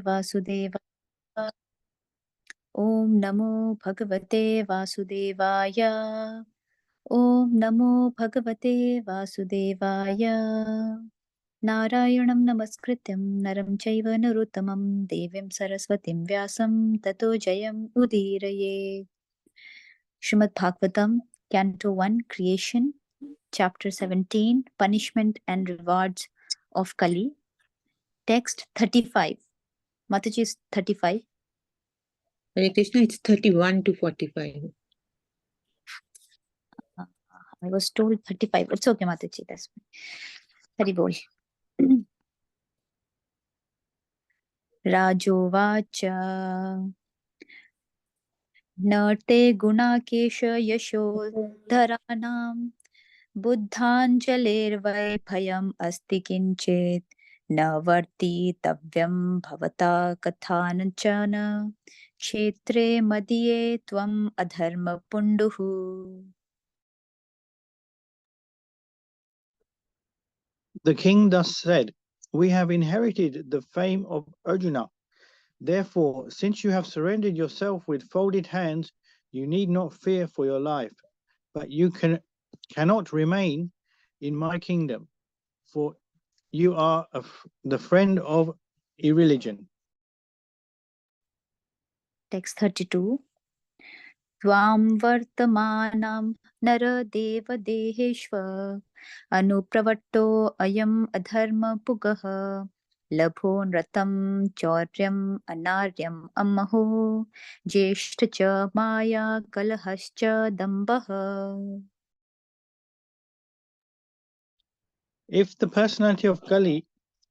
Vasudevaya. Om Namo Bhagavate Vasudevaya. Om Namo Bhagavate Vasudevaya. Narayanam Namaskrityam Naram Chaiva Naruttamam Devim Saraswatim Vyasam Tato Jayam Udiraye. Srimad Bhagavatam, Canto 1, Creation, Chapter 17, Punishment and Rewards of Kali. Text 35. Mataji is 35. Hare Krishna, it's 31 to 45. I was told 35. It's okay, Mataji. That's fine. Hari Bol. Rajovacha Nate Gunakesh Yasho Dharanam Buddhanjalir Bhayam Asti Kinchet Navarti Tavyam Bhavata Kathanachana Kshetre Madhye Tvam Adharma Punduhu. The king thus said, "We have inherited the fame of Arjuna. Therefore, since you have surrendered yourself with folded hands, you need not fear for your life. But you cannot remain in my kingdom, for you are the friend of irreligion." Text 32. Tvam vartamanam naradeva deheshva anupravatto ayam adharma pugaha labho nratam chauryam anaryam amaho jeshtacha maya kalahascha dambaha. If the personality of Kali,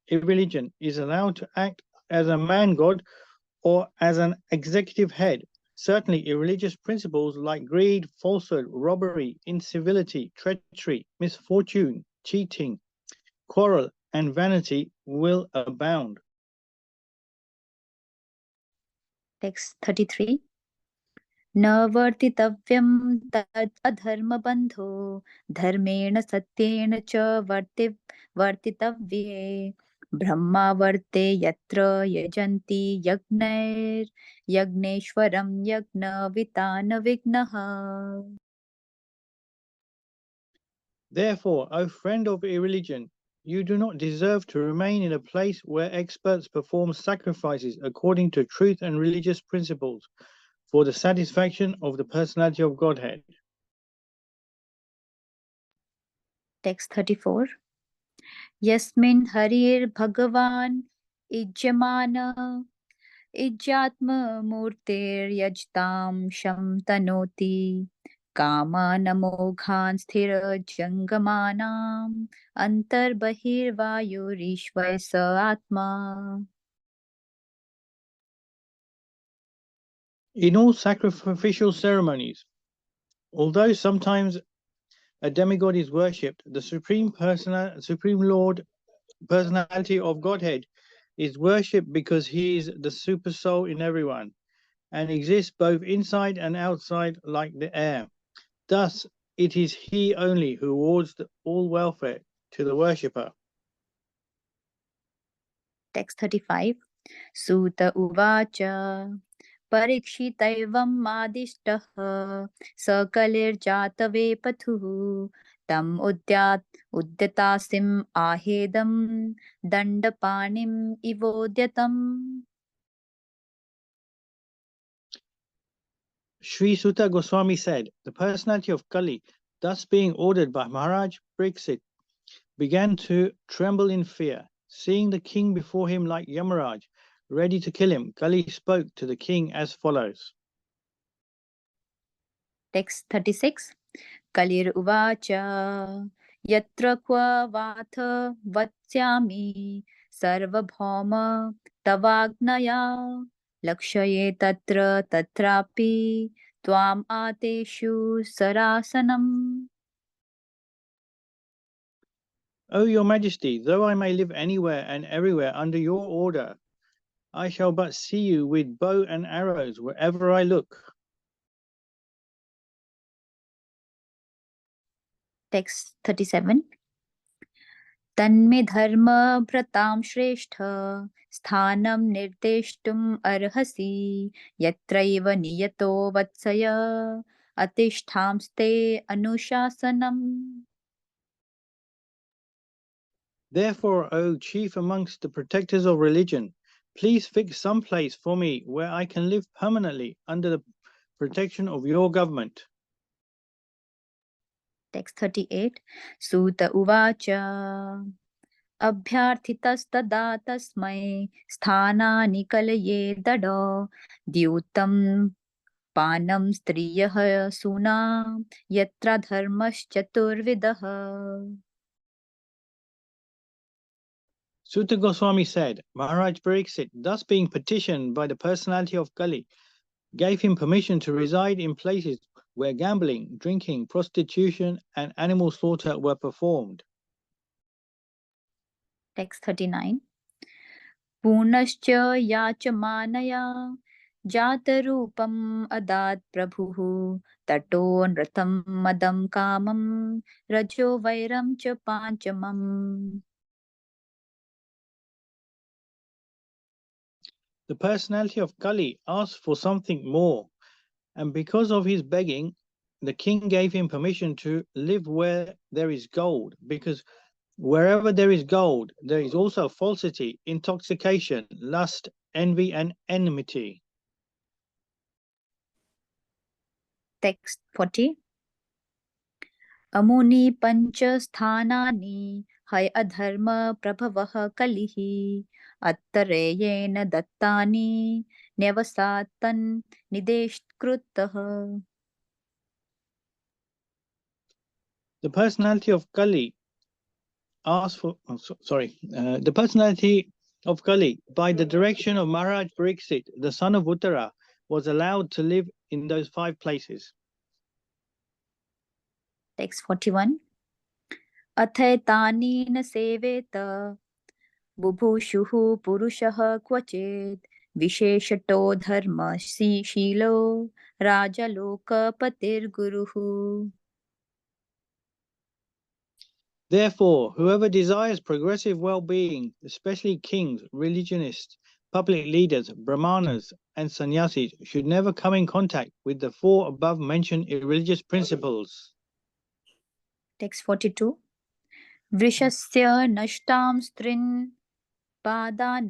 irreligion, is allowed to act as a man god or as an executive head, certainly irreligious principles like greed, falsehood, robbery, incivility, treachery, misfortune, cheating, quarrel, and vanity will abound. Text 33. न वर्तितव्यं तद् अधर्मबन्धो धर्मेण सत्येन च वर्तितव्ये ब्रह्मावर्ते यत्र यजन्ति यज्ञैर्यज्ञेश्वरं यज्ञवितान विघ्नः. Therefore, O friend of irreligion, you do not deserve to remain in a place where experts perform sacrifices according to truth and religious principles for the satisfaction of the personality of Godhead. Text 34. Yasmin harir bhagavan ijyamana Ijjatma murtir yajtam sham tanoti kamanamoghan sthira jangamanam antar bahir vayurishvay sa atma. In all sacrificial ceremonies, although sometimes a demigod is worshipped, the Supreme Lord personality of Godhead is worshipped because he is the super soul in everyone and exists both inside and outside like the air. Thus, it is he only who awards all welfare to the worshipper. Text 35. Suta uvacha Parikshitaivam madishtah Sakalir jatave pathu Tam udyatasim ahedam Dandapanim ivodyatam. Sri Sutta Goswami said, the personality of Kali, thus being ordered by Maharaj Parikshit, began to tremble in fear. Seeing the king before him like Yamaraj, ready to kill him, Kali spoke to the king as follows. Text 36. Kalir uvacha Yatra kwa vatha vatsyami Sarvabhauma tavagnaya Lakshaye tatra tatrapi Tvam ateshu sarasanam. O your majesty, though I may live anywhere and everywhere under your order, I shall but see you with bow and arrows wherever I look. Text 37. तन्मे धर्म भ्रतां श्रेष्ठ स्थानं निर्देष्टुम् अर्हसि यत्रैव नियतो वत्सय अतिष्ठांस्ते अनुशासनम्. Therefore, O chief amongst the protectors of religion, please fix some place for me where I can live permanently under the protection of your government. Text 38. Suta uvacha अभ्यार्थितस्तदा तस्मै स्थानानि कलये दडो द्यूतं पानं स्त्रियः सूना यत्र धर्मश्चतुर्विधः. Sutta Goswami said, Maharaj Pariksit, thus being petitioned by the personality of Kali, gave him permission to reside in places where gambling, drinking, prostitution, and animal slaughter were performed. Text 39. Punascha yachamanaya jatarupam adat prabhuः tato nratam madam kamam rajo vairam cha panchamam. The personality of Kali asked for something more, and because of his begging, the king gave him permission to live where there is gold, because wherever there is gold, there is also falsity, intoxication, lust, envy, and enmity. Text 40. अमुनि पञ्चस्थानानि हय अधर्म प्रभवः कलिः अत्तरेयेण दत्तानि न्यवसात्तन् निदेशकृतः. The personality of Kali asked for, the personality of Kali, by the direction of Maharaj Pariksit, the son of Uttara, was allowed to live in those 5 places. Text 41. अथैतानि न सेवेत बुभुषुः पुरुषः क्वचित् विशेषतो धर्मशीलो राजलोकपतिर्गुरुः. Therefore, whoever desires progressive well-being, especially kings, religionists, public leaders, brahmanas, and sannyasis, should never come in contact with the 4 above-mentioned irreligious principles. Text 42. वृषस्य नष्टां स्त्रीन् पादान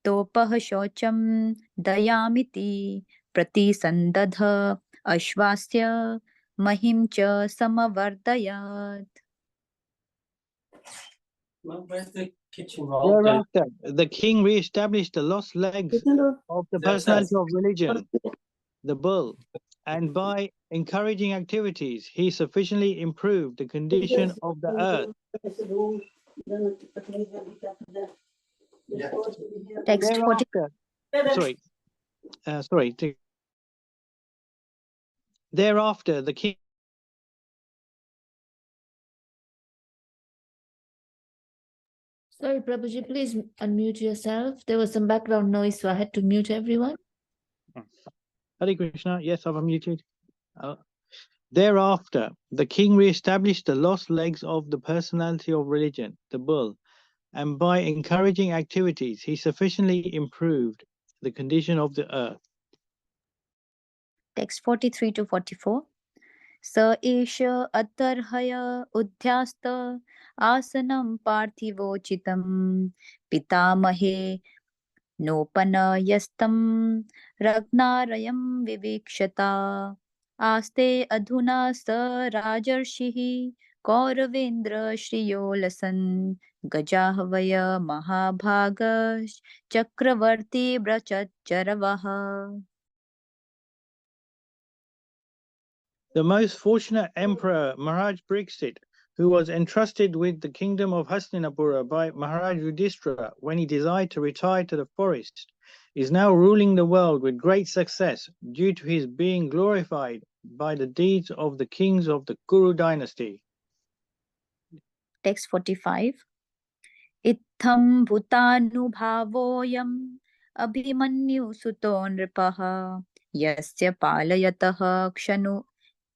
तोपः शौचं दयामिति प्रतिसन्दध अश्वास्य महिं च समवर्धयत्. Thereafter, the king re-established the lost legs of the personality of religion, the bull, and by encouraging activities, he sufficiently improved the condition of the earth. Text 40. Thereafter, the king Sorry, Prabhuji, please unmute yourself. There was some background noise, so I had to mute everyone. Hare Krishna, yes, I've unmuted. Thereafter, the king re-established the lost legs of the personality of religion, the bull, and by encouraging activities, he sufficiently improved the condition of the earth. Text 43 to 44. स एष अतर्हय उध्यास्त आसनं पार्थिवोचितं पितामहे नोपनयस्तं रत्नारयं विवीक्षता आस्ते अधुना स राजर्षिः कौरवेन्द्र श्रियोलसन् गजाहवय महाभागश्चक्रवर्ती व्रचरवः. The most fortunate emperor, Maharaj Pariksit, who was entrusted with the kingdom of Hastinapura by Maharaj Yudhishthira when he desired to retire to the forest, is now ruling the world with great success due to his being glorified by the deeds of the kings of the Kuru dynasty. Text 45. Itham bhutanubhavoyam abhimanyu suto nripaha yasya palayatah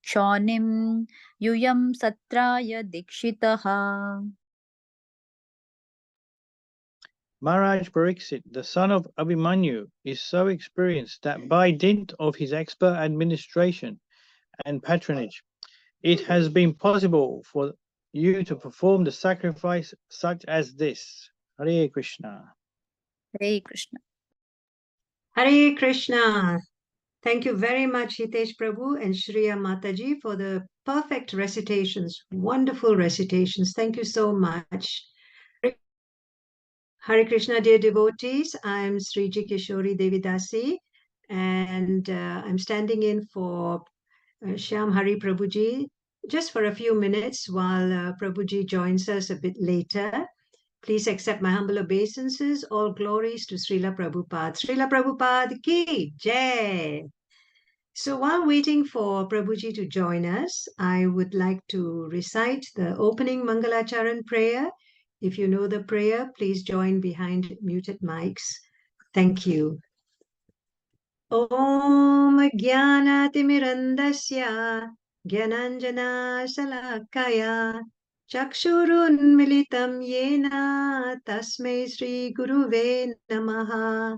kshonim yuyam satraya dikshitaha. Maharaj Pariksit, the son of Abhimanyu, is so experienced that by dint of his expert administration and patronage, it has been possible for you to perform the sacrifice such as this. Hare Krishna. Hare Krishna. Hare Krishna. Thank you very much, Hitesh Prabhu and Shriya Mataji, for the perfect recitations, wonderful recitations. Thank you so much. Hare Krishna, dear devotees. I'm Sriji Kishori Devidasi, and I'm standing in for Shyam Hari Prabhuji just for a few minutes while Prabhuji joins us a bit later. Please accept my humble obeisances. All glories to Srila Prabhupada. Srila Prabhupada ki jai. So while waiting for Prabhuji to join us, I would like to recite the opening Mangalacharan prayer. If you know the prayer, please join behind muted mics. Thank you. Om Jnanatimirandasya Jnananjana Salakaya Chakshurunmilitam Yena Tasmai Sri Guruve Namaha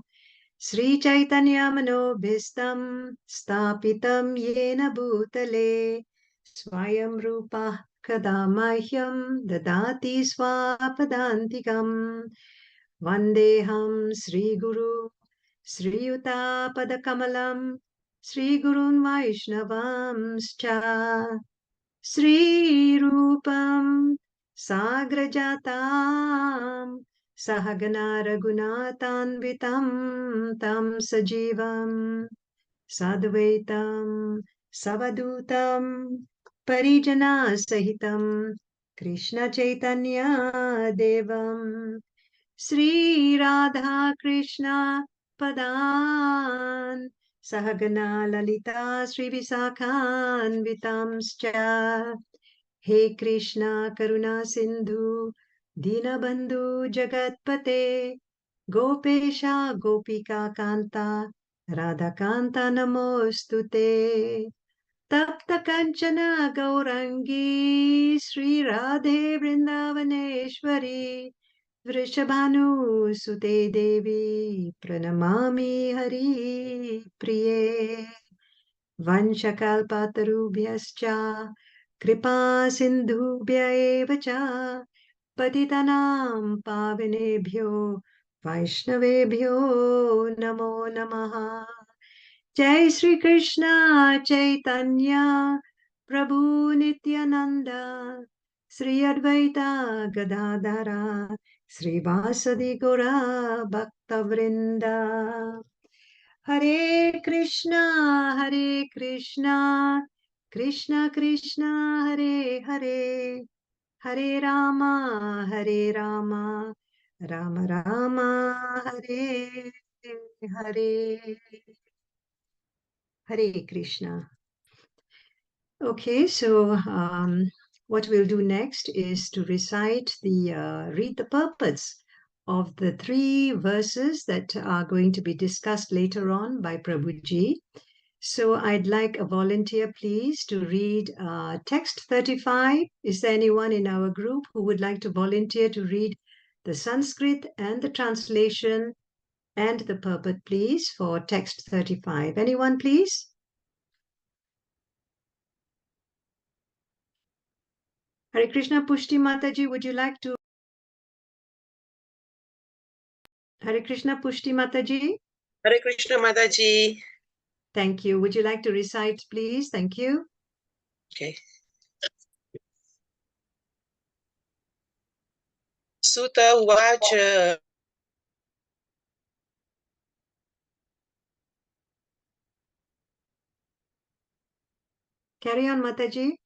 Sri Chaitanya Manobhistam Stapitam Yena Bhutale Swayam Rupa Kadamahyam Dadati Swapadantikam Vandeham Sri Guru Sri Yuta Padakamalam Sri Gurun Vaishnavamscha Sri Rupam Sagrajatam Sahagana Raghunathanvitam Tam Sajivam Sadvaitam Savadutam Parijana Sahitam Krishna Chaitanya Devam Sri Radha Krishna Padan Sahagana Lalita Sri Visakhan Vitamscha He Krishna Karuna Sindhu Dinabandhu Jagatpate Gopesha Gopika Kanta Radha Kanta Namostute Tapta Kanchana Gaurangi Sri Radhe Vrindavaneshwari Vrishabhanu Sute Devi Pranamami Hari Priye Vanchakalpatarubhyascha Kripa Sindhubhya eva cha Patitanam Pavinebhyo Vaishnavebhyo Namo Namaha Jai Sri Krishna Chaitanya Prabhu Nityananda Sri Advaita Gadadhara Sri Vasadi Gora Bhakta Vrinda Hare Krishna Krishna Krishna Hare Hare Hare Rama Rama Rama Hare Hare Hare Krishna. Okay, so what we'll do next is to recite read the purpose of the 3 verses that are going to be discussed later on by Prabhuji. So I'd like a volunteer, please, to read text 35. Is there anyone in our group who would like to volunteer to read the Sanskrit and the translation and the purport, please, for text 35? Anyone, please? Hare Krishna, Pushti Mataji, would you like to? Hare Krishna, Pushti Mataji. Hare Krishna, Mataji. Thank you. Would you like to recite, please? Thank you. Okay. Sutta Uvacha. Carry on, Mataji.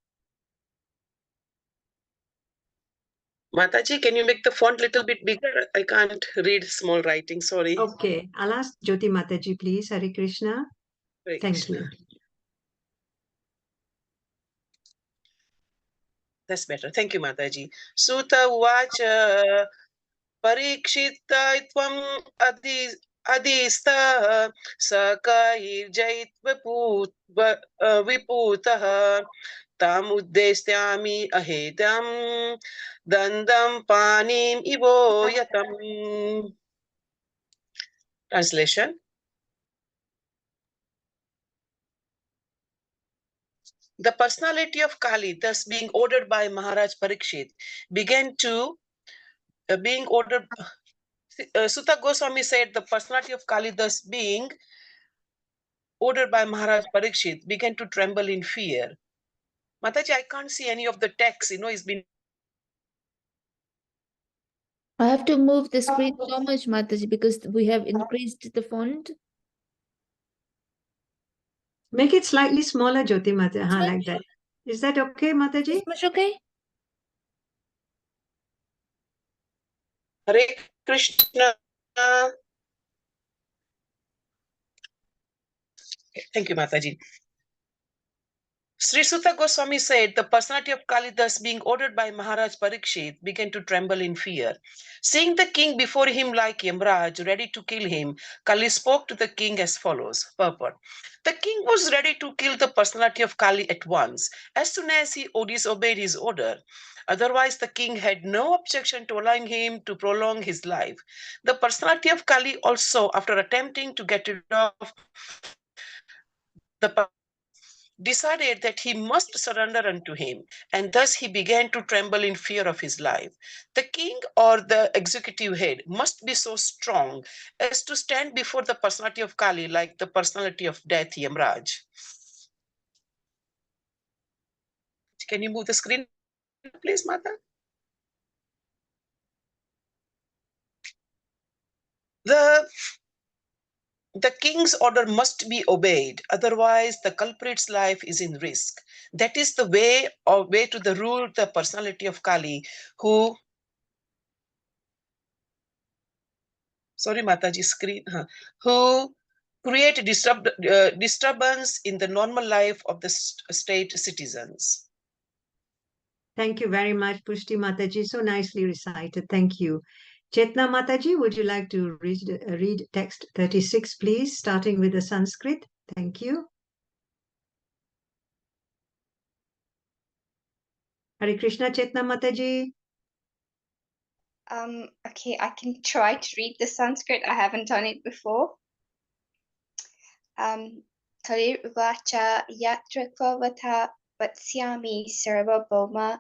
Mataji, can you make the font a little bit bigger? I can't read small writing, sorry. Okay, I'll ask Jyoti Mataji, please. Hare Krishna. Hare Thank Krishna. you. That's better. Thank you, Mataji. Sutta Uvacha. Parikshita tvam adista sakairjaitva viputah tam uddeshyami ahedam dandam panim ivo yatam. Translation. The personality of Kali, thus being ordered by Maharaj Parikshit, began to being ordered. Sutta Goswami said the personality of Kali, thus being ordered by Maharaj Parikshit, began to tremble in fear. Mataji, I can't see any of the text. It's been. I have to move the screen so much, Mataji, because we have increased the font. Make it slightly smaller, Jyoti Mata, It's fine. like that. Is that okay, Mataji? Is much okay? Hare Krishna. Thank you, Mataji. Sri Sutta Goswami said the personality of Kali, thus being ordered by Maharaj Parikshit, began to tremble in fear. Seeing the king before him like Yamraj, ready to kill him, Kali spoke to the king as follows. Purport. The king was ready to kill the personality of Kali at once, as soon as he disobeyed his order. Otherwise, the king had no objection to allowing him to prolong his life. The personality of Kali also, after attempting to get rid of the decided that he must surrender unto him, and thus he began to tremble in fear of his life. The king or the executive head must be so strong as to stand before the personality of Kali like the personality of death, Yamraj. Can you move the screen, please, Mata? The king's order must be obeyed, otherwise the culprit's life is in risk. That is the way to the rule the personality of Kali, who Mataji screen, who create disturbance in the normal life of the state citizens. Thank you very much, Pushti Mataji. So nicely recited. Thank you. Chetna Mataji, would you like to read text 36, please, starting with the Sanskrit? Thank you. Hare Krishna, Chetna Mataji. Okay, I can try to read the Sanskrit. I haven't done it before. Kalir Uvacha Yatra Kvavata Vatsyami Sarva Bhoma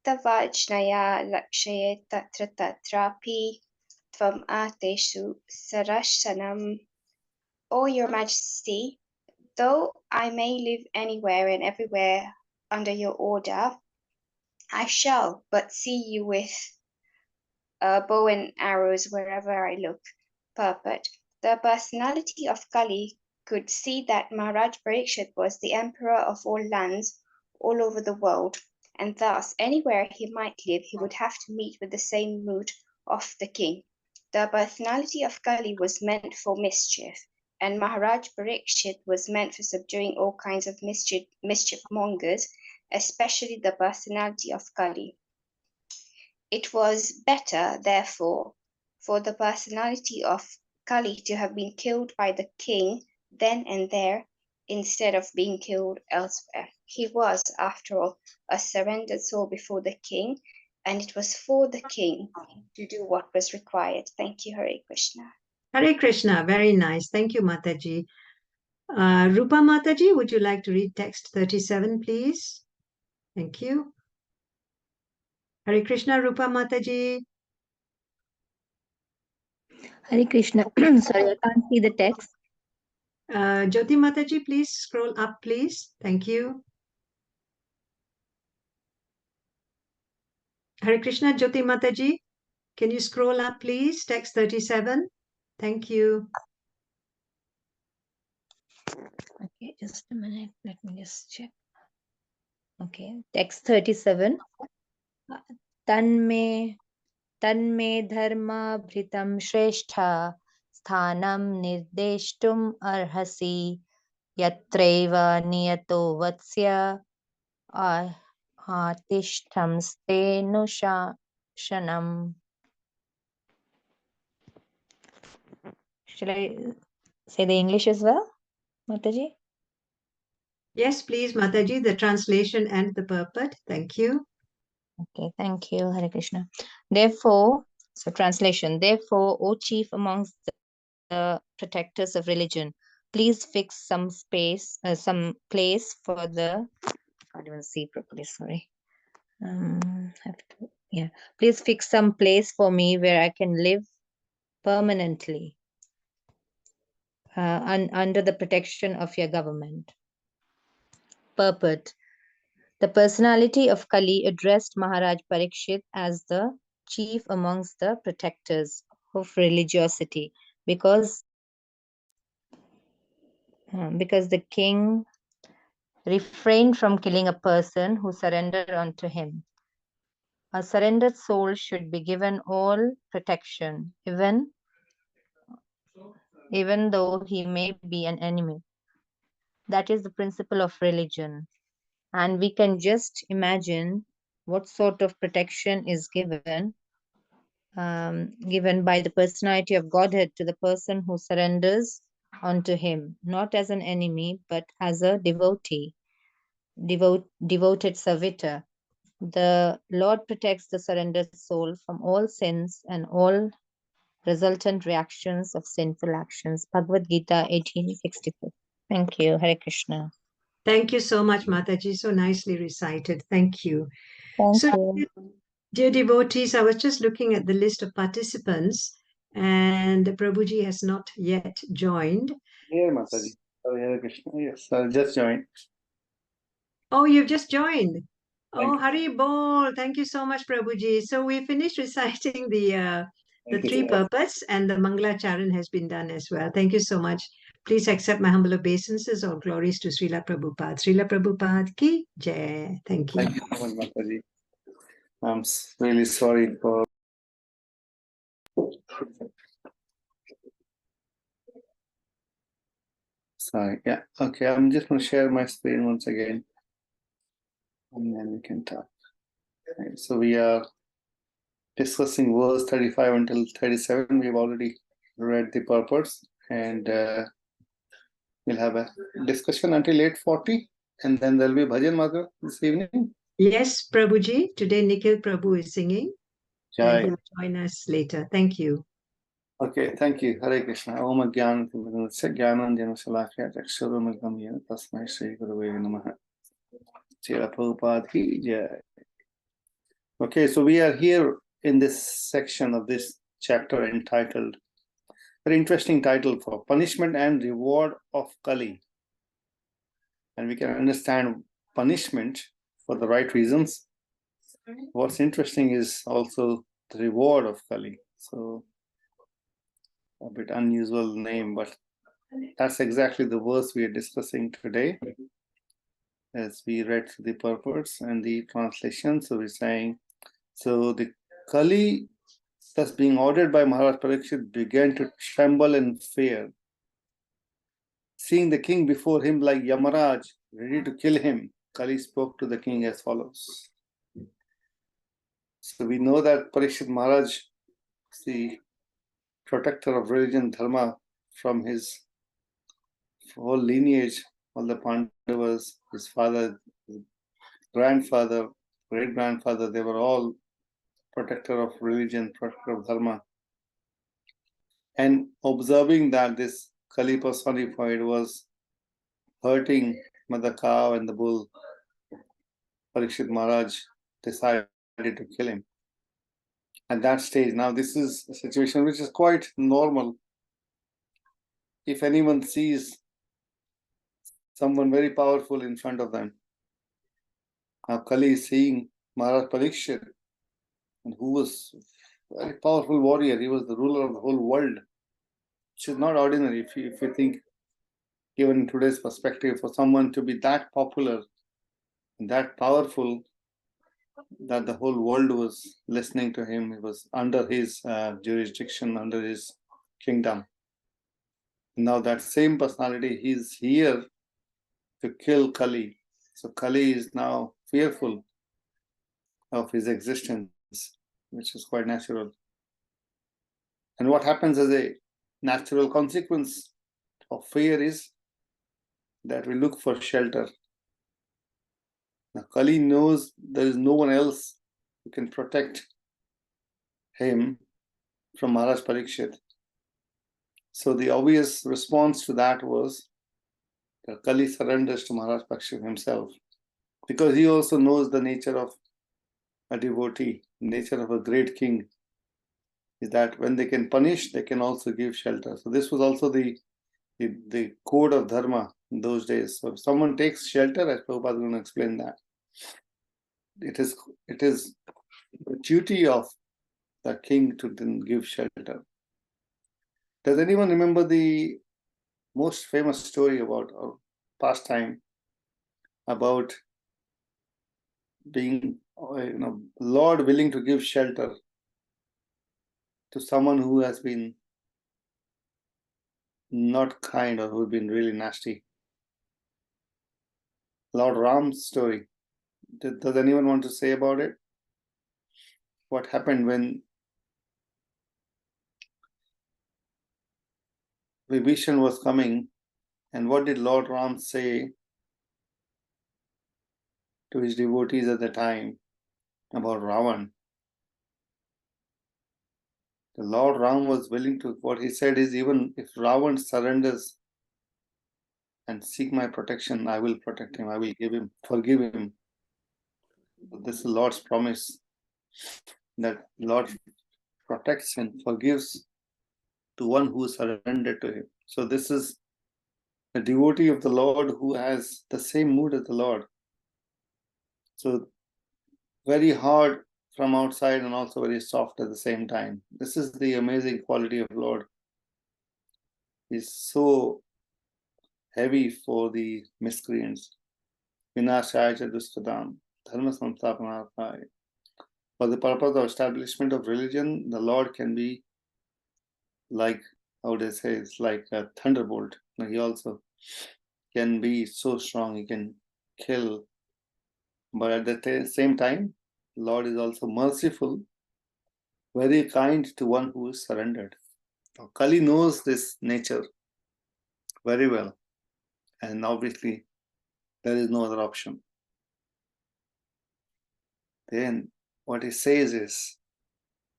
Tavajnaya Lakshaye Tatra Tatrapi Tvam Ateshu Sarashanam. O your Majesty, though I may live anywhere and everywhere under your order, I shall but see you with bow and arrows wherever I look. Purport. The personality of Kali could see that Maharaj Parikshit was the emperor of all lands all over the world, and thus anywhere he might live, he would have to meet with the same mood of the king. The personality of Kali was meant for mischief, and Maharaj Parikshit was meant for subduing all kinds of mischief mongers, especially the personality of Kali. It was better, therefore, for the personality of Kali to have been killed by the king then and there, instead of being killed elsewhere. He was, after all, a surrendered soul before the king, and it was for the king to do what was required. Thank you, Hare Krishna. Hare Krishna, very nice. Thank you, Mataji. Rupa Mataji, would you like to read text 37, please? Thank you. Hare Krishna, Rupa Mataji. Hare Krishna. Sorry, I can't see the text. Jyoti Mataji, please scroll up, please. Thank you. Hare Krishna, Jyoti Mataji. Can you scroll up, please? Text 37. Thank you. Okay, just a minute. Let me just check. Okay, text 37. Tanme dharma bhritam shrestha sthanam nirdeshtum arhasi yatreva niyato vatsya atishtham shanam. Shall I say the English as well, Mataji? Yes, please, Mataji, the translation and the purport. Thank you. Okay, thank you, Hare Krishna. Therefore, so translation, therefore, O chief amongst the protectors of religion. Please fix some place for the. Can't even see properly. Sorry. Have to. Yeah. Please fix some place for me where I can live permanently. Under the protection of your government. Purport. The personality of Kali addressed Maharaj Parikshit as the chief amongst the protectors of religiosity because the king refrained from killing a person who surrendered unto him. A surrendered soul should be given all protection, even though he may be an enemy. That is the principle of religion. And we can just imagine what sort of protection is given by the personality of Godhead to the person who surrenders unto him, not as an enemy, but as a devotee, devoted servitor. The Lord protects the surrendered soul from all sins and all resultant reactions of sinful actions. Bhagavad Gita 1864. Thank you. Hare Krishna. Thank you so much, Mataji. So nicely recited. Thank you. Thank So, you. dear devotees, I was just looking at the list of participants, and Prabhuji has not yet joined. Here, Mataji. Sorry, Hare Krishna. Yes, I just joined. Oh, you've just joined. Thank Oh, you. Hari Bol. Thank you so much, Prabhuji. So we finished reciting the Thank you, three sir. purports, and the Mangala Charan has been done as well. Thank you so much. Please accept my humble obeisances. All glories to Srila Prabhupada. Srila Prabhupada ki jai. Thank you. Thank you so much, Mataji. I'm really sorry for. Sorry. Yeah. Okay. I'm just going to share my screen once again, and then we can talk. Okay, so we are discussing verse 35 until 37. We've already read the purpose, and we'll have a discussion until 8:40, and then there'll be bhajan Madhur this evening. Yes, Prabhuji. Today Nikhil Prabhu is singing, and Jai. he'll join us later. Thank you. Okay, thank you. Hare Krishna. Om Gyan Jnanam Salakya Chakshuramagam Yen Tasmai Shri Gurave Namaha. Srila Prabhupada ki jai. Okay, so we are here in this section of this chapter entitled, very interesting title for Punishment and Reward of Kali. And we can understand punishment for the right reasons. What's interesting is also the reward of Kali. So a bit unusual name, but that's exactly the verse we are discussing today as we read the purpose and the translation. So we're saying, so the Kali, thus being ordered by Maharaj Parikshit, began to tremble in fear. Seeing the king before him like Yamaraj, ready to kill him, Kali spoke to the king as follows. So we know that Parikshit Maharaj is the protector of religion, dharma, from his whole lineage, all the Pandavas, his father, his grandfather, great-grandfather, they were all protector of religion, protector of dharma. And observing that this Kali personified was hurting the cow and the bull, Parikshit Maharaj decided to kill him. At that stage, now this is a situation which is quite normal. If anyone sees someone very powerful in front of them, now Kali is seeing Maharaj Parikshit, who was a very powerful warrior. He was the ruler of the whole world, which is not ordinary. If you think, given in today's perspective, for someone to be that popular, that powerful, that the whole world was listening to him, it was under his jurisdiction, under his kingdom. Now that same personality, he's here to kill Kali. So Kali is now fearful of his existence, which is quite natural. And what happens as a natural consequence of fear is that we look for shelter. Now Kali knows there is no one else who can protect him from Maharaj Parikshit. So the obvious response to that was that Kali surrenders to Maharaj Parikshit himself, because he also knows the nature of a devotee, nature of a great king, is that when they can punish, they can also give shelter. So this was also the code of dharma in those days. So if someone takes shelter, as Prabhupada is going to explain that, it is the duty of the king to then give shelter. Does anyone remember the most famous story about our past time about being, Lord willing to give shelter to someone who has been not kind or who has been really nasty? Lord Ram's story. Does anyone want to say about it? What happened when Vibhishan was coming, and what did Lord Ram say to his devotees at the time about Ravan? The Lord Ram was willing to, what he said is, even if Ravan surrenders and seek my protection, I will protect him, I will forgive him. This is the Lord's promise, that Lord protects and forgives to one who surrendered to him. So this is a devotee of the Lord who has the same mood as the Lord. So very hard from outside and also very soft at the same time. This is the amazing quality of Lord. He's so heavy for the miscreants. Vinashaya cha duskadam, dharma samsthapanarthaya. For the purpose of establishment of religion, the Lord can be like, how do I say, it's like a thunderbolt. He also can be so strong, he can kill. But at the same time, Lord is also merciful, very kind to one who is surrendered. Kali knows this nature very well, and obviously there is no other option. Then what he says is,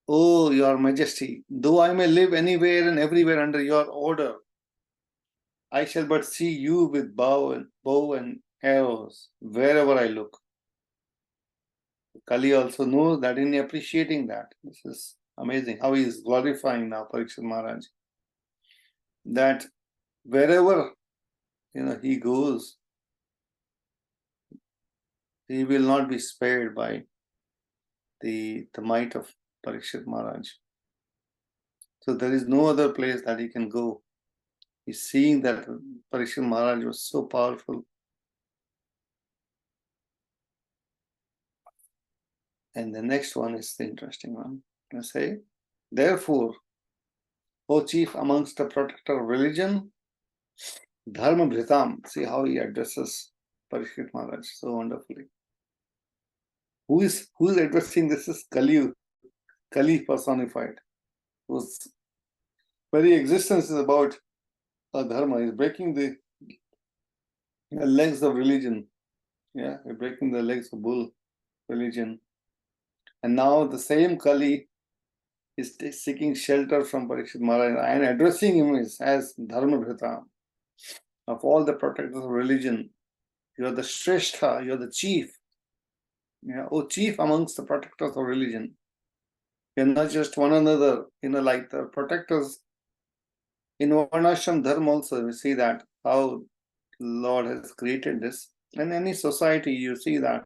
"Oh, your majesty, though I may live anywhere and everywhere under your order, I shall but see you with bow and arrows wherever I look." Kali also knows that in appreciating that. This is amazing how he is glorifying now Parikshit Maharaj. That wherever he goes, he will not be spared by the might of Parikshit Maharaj. So there is no other place that he can go. He's seeing that Parikshit Maharaj was so powerful. And the next one is the interesting one. I say, therefore, O chief amongst the protector of religion, Dharma Bhritam. See how he addresses Parikshit Maharaj so wonderfully. Who is addressing this? Is Kali personified, whose very existence is about dharma. He's breaking the legs of religion. Yeah, he's breaking the legs of bull religion. And now the same Kali is seeking shelter from Parikshit Maharaj and addressing him as Dharma Bhritam. Of all the protectors of religion, you are the Shrestha, you are the chief. Yeah, O chief amongst the protectors of religion. You're not just one another, like the protectors in Varnashram Dharma also. We see that how Lord has created this. In any society, you see that.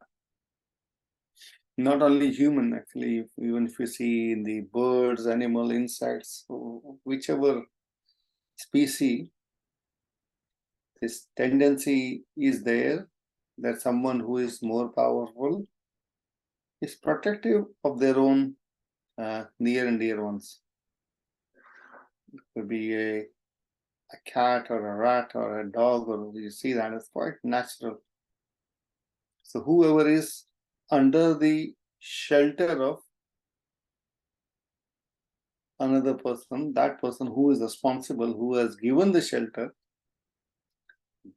Not only human, actually, even if you see in the birds, animal, insects, whichever species, this tendency is there that someone who is more powerful is protective of their own near and dear ones. It could be a cat or a rat or a dog, or you see that it's quite natural. So whoever is under the shelter of another person, that person who is responsible, who has given the shelter,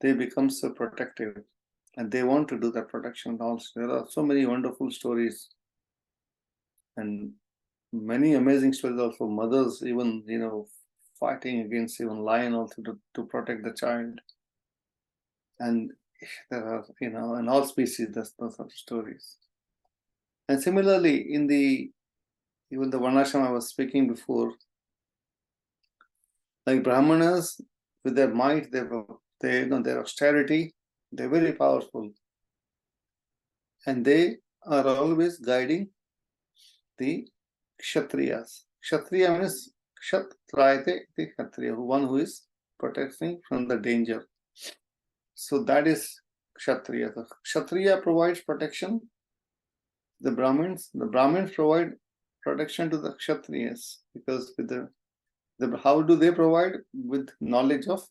they become so protective and they want to do that protection also. There are so many wonderful stories and many amazing stories also. Mothers, even, fighting against even lion also to protect the child. And there are, in all species, those sort of stories. And similarly, in even the Varnashram I was speaking before, like Brahmanas, with their might, their austerity, they're very powerful. And they are always guiding the Kshatriyas. Kshatriya means Kshatrayate, the Kshatriya, one who is protecting from the danger. So that is Kshatriya. The Kshatriya provides protection. The Brahmins provide protection to the Kshatriyas, because with how do they provide? With knowledge of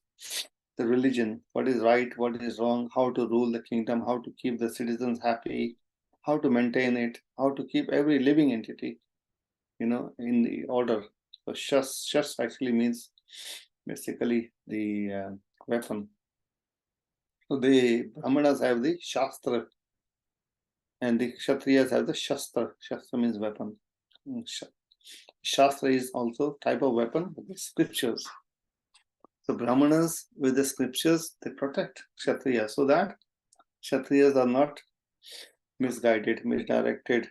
the religion, what is right, what is wrong, how to rule the kingdom, how to keep the citizens happy, how to maintain it, how to keep every living entity, in the order. So shas actually means basically the weapon. So the Brahmanas have the Shastra, and the Kshatriyas have the Shastra. Shastra means weapon. Shastra is also type of weapon, the scriptures. So Brahmanas with the scriptures, they protect Kshatriyas, so that Kshatriyas are not misguided, misdirected.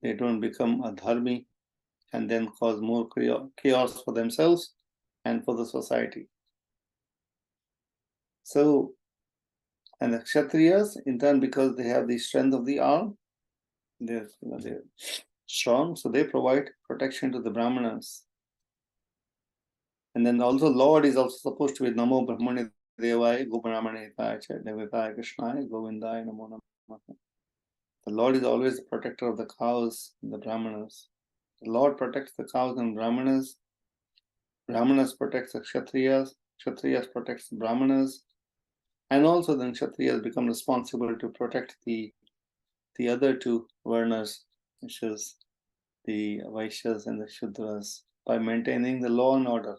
They don't become a dharmi and then cause more chaos for themselves and for the society. So, and the Kshatriyas, in turn, because they have the strength of the arm, they're strong, so they provide protection to the Brahmanas. And then also Lord is also supposed to be Namo Brahmane Devaya Go Brahmane Hitaya Devaya Krishnaya Govindaya Namo Namaha. The Lord is always the protector of the cows and the Brahmanas. The Lord protects the cows and Brahmanas. Brahmanas protects the Kshatriyas. Kshatriyas protects the Brahmanas. And also then Kshatriyas become responsible to protect the other two Varnas, which is the Vaishyas and the Shudras, by maintaining the law and order.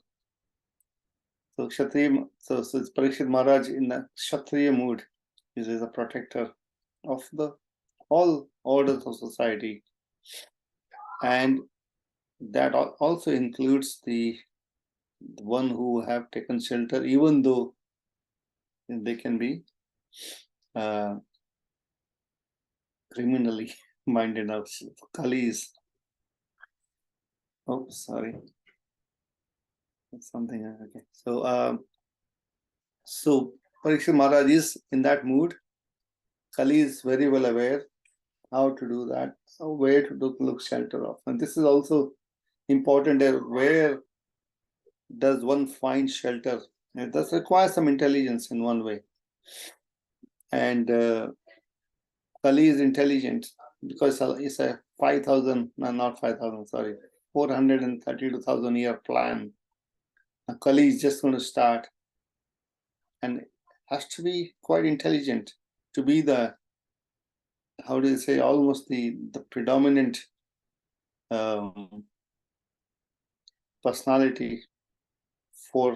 So Kshatriya, so it's Parikshit Maharaj in the Kshatriya mood. He is a protector of all orders of society. And that also includes the one who have taken shelter, even though they can be criminally minded out. Kalis. Oh, sorry. That's something. Okay. So Parikshit Maharaj is in that mood. Kali is very well aware how to do that, where to look shelter of. And this is also important. Where does one find shelter? It does require some intelligence in one way. And Kali is intelligent because it's a 432,000 year plan. Now, Kali is just going to start and has to be quite intelligent to be the, how do you say, almost the predominant personality for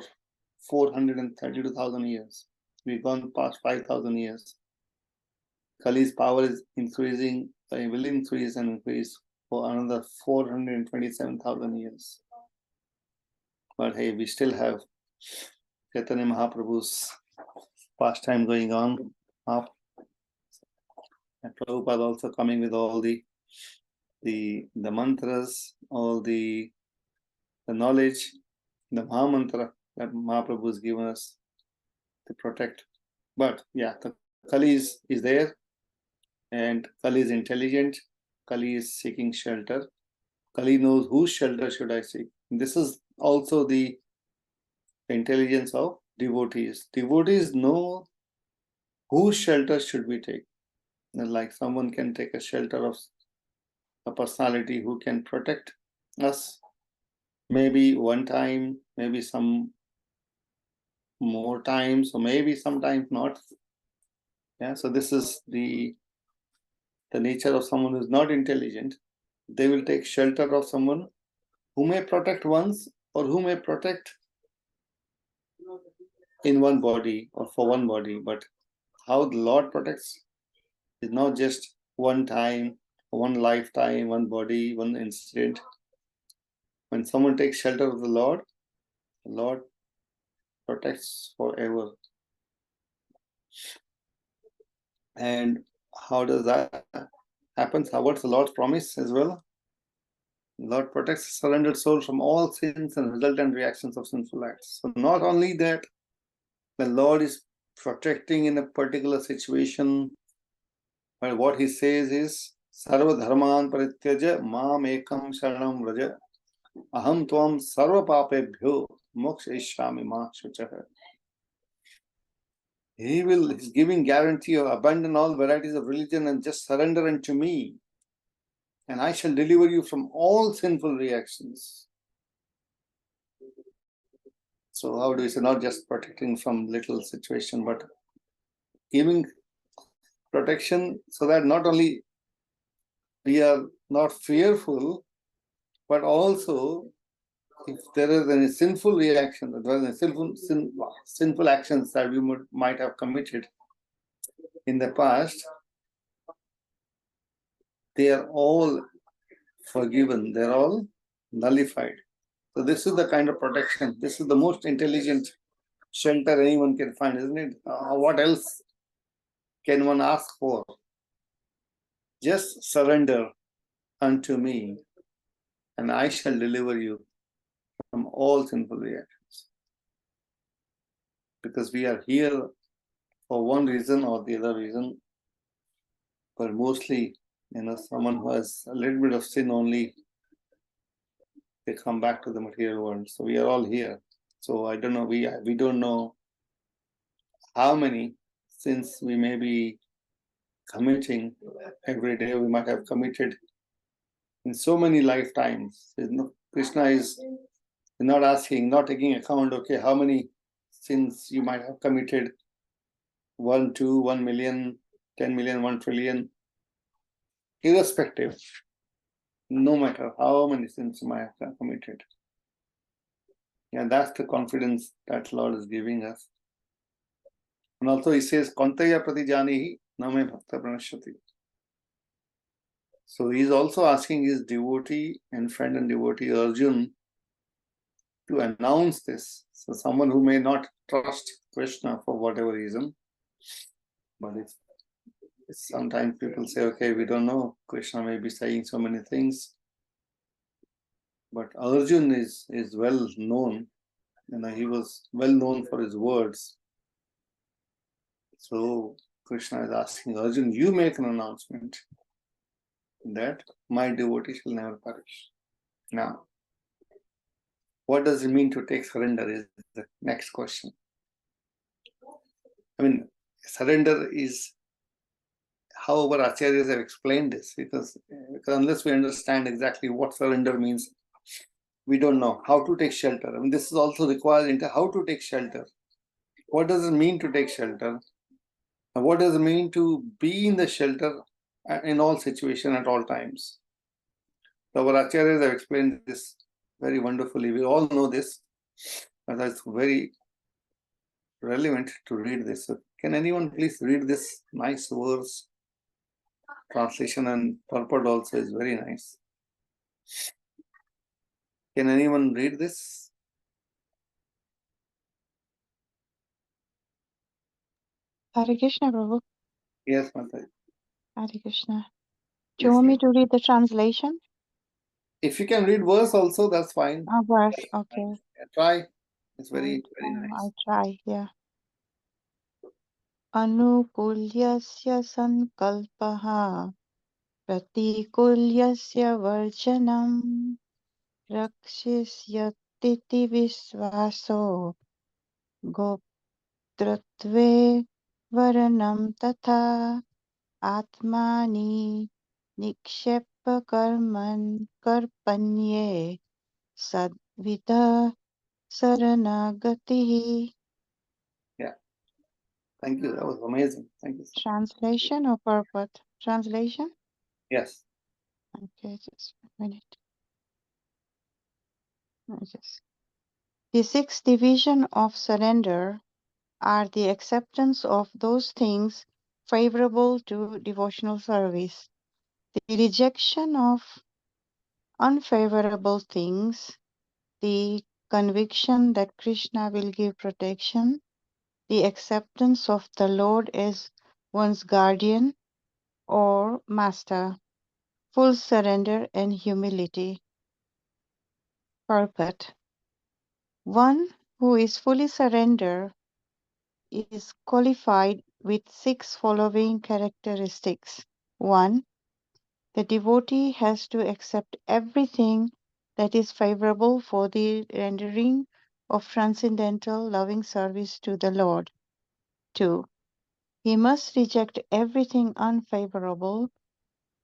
432,000 years. We've gone past 5,000 years. Kali's power is increasing, will increase and increase for another 427,000 years. But hey, we still have Chaitanya Mahaprabhu's pastime going on up. And Prabhupada also coming with all the mantras, all the knowledge, the Mahamantra that Mahaprabhu has given us to protect. But yeah, the Kali is there, and Kali is intelligent. Kali is seeking shelter. Kali knows whose shelter should I seek. This is also the intelligence of devotees. Devotees know whose shelter should we take. Like someone can take a shelter of a personality who can protect us, maybe one time, maybe some more times, or maybe sometimes not. Yeah, so this is the nature of someone who is not intelligent. They will take shelter of someone who may protect once, or who may protect in one body or for one body. But how the Lord protects is not just one time, one lifetime, one body, one incident. When someone takes shelter of the Lord The Lord protects forever. And how does that happen? What's the Lord's promise as well? The Lord protects the surrendered soul from all sins and resultant reactions of sinful acts. So not only that, the Lord is protecting in a particular situation, but what he says is, Sarva dharman parityaja mam ekam sharanam vraja aham tvam sarva papebhyo mokshayishyami ma shuchah. He's giving guarantee of abandon all varieties of religion and just surrender unto me, and I shall deliver you from all sinful reactions. So how do we say, not just protecting from little situation, but giving protection so that not only we are not fearful, but also if there is any sinful reaction, there is sinful actions that we might have committed in the past, they are all forgiven, they're all nullified. So this is the kind of protection. This is the most intelligent shelter anyone can find, isn't it? What else can one ask for? Just surrender unto me, and I shall deliver you from all sinful reactions. Because we are here for one reason or the other reason, but mostly, someone who has a little bit of sin only, they come back to the material world. So we are all here. So I don't know, we don't know how many sins we may be committing every day. We might have committed in so many lifetimes. Krishna is not asking, not taking account, okay, how many sins you might have committed, 1, 2, 1 million, 10 million, 1 trillion, irrespective, no matter how many sins you might have committed. Yeah, that's the confidence that Lord is giving us. And also he says, Kantaya pratijanihi name bhakta pranashyati. So he's also asking his devotee and friend and devotee Arjun to announce this. So someone who may not trust Krishna for whatever reason, but sometimes people say, okay, we don't know, Krishna may be saying so many things. But Arjun is well known, he was well known for his words. So Krishna is asking Arjun, you make an announcement that my devotee shall never perish. Now, what does it mean to take surrender is the next question. I mean, surrender is, however, acharyas have explained this, because unless we understand exactly what surrender means, we don't know how to take shelter. I mean, this is also required into how to take shelter. What does it mean to take shelter? And what does it mean to be in the shelter in all situations at all times? So our acharyas have explained this very wonderfully. We all know this, but it's very relevant to read this. So can anyone please read this nice verse? Translation and purport also is very nice. Can anyone read this? Hare Krishna, Prabhu. Yes, Mataji. Hare Krishna. Do you want me to read the translation? If you can read verse also, that's fine. Verse, okay. Try. It's very nice. I'll try, yeah. Anukulyasya sankalpaha pratikulyasya varjanam rakshisyatiti visvaso goptratve varanam tatha atmani nikshepa karpanye sadvita saranagatihi. Yeah. Thank you. That was amazing. Thank you. Translation or purport? Translation? Yes. Okay, just a minute. The sixth division of surrender are the acceptance of those things favorable to devotional service, the rejection of unfavorable things, the conviction that Krishna will give protection, the acceptance of the Lord as one's guardian or master, full surrender and humility. Purport. One who is fully surrendered is qualified with 6 following characteristics. 1. The devotee has to accept everything that is favorable for the rendering of transcendental loving service to the Lord. 2. He must reject everything unfavorable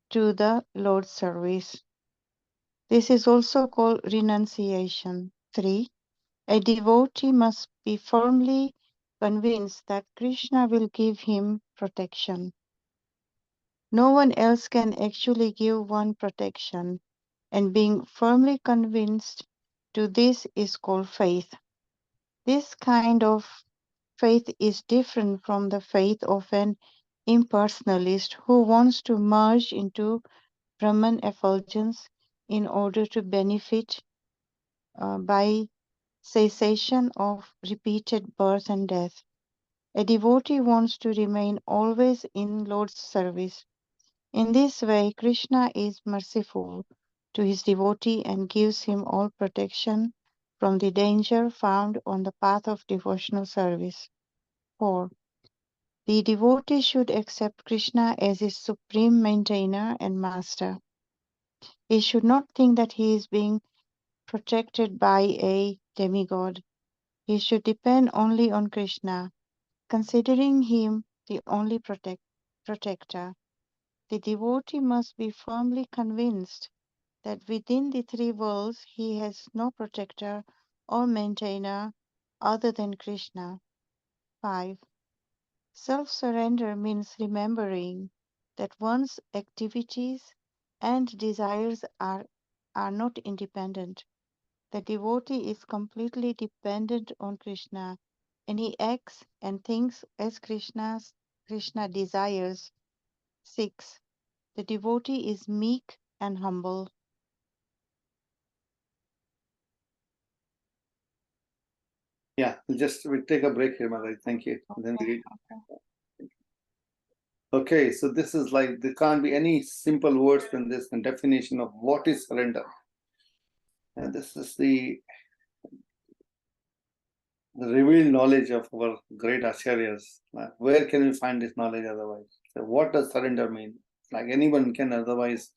to the Lord's service. This is also called renunciation. 3. A devotee must be firmly convinced that Krishna will give him protection. No one else can actually give one protection, and being firmly convinced to this is called faith. This kind of faith is different from the faith of an impersonalist who wants to merge into Brahman effulgence in order to benefit by cessation of repeated birth and death. A devotee wants to remain always in Lord's service. In this way, Krishna is merciful to his devotee and gives him all protection from the danger found on the path of devotional service. 4. The devotee should accept Krishna as his supreme maintainer and master. He should not think that he is being protected by a demigod. He should depend only on Krishna, considering him the only protector. The devotee must be firmly convinced that within the 3 worlds he has no protector or maintainer other than Krishna. 5. Self-surrender means remembering that one's activities and desires are not independent. The devotee is completely dependent on Krishna, and he acts and thinks as Krishna desires. 6. The devotee is meek and humble. Yeah, we'll take a break here, Maharaj. Thank you. Then we read. Okay, so this is like, there can't be any simple words than this, and definition of what is surrender. And this is the revealed knowledge of our great acharyas. Where can we find this knowledge otherwise? So what does surrender mean? Like anyone can otherwise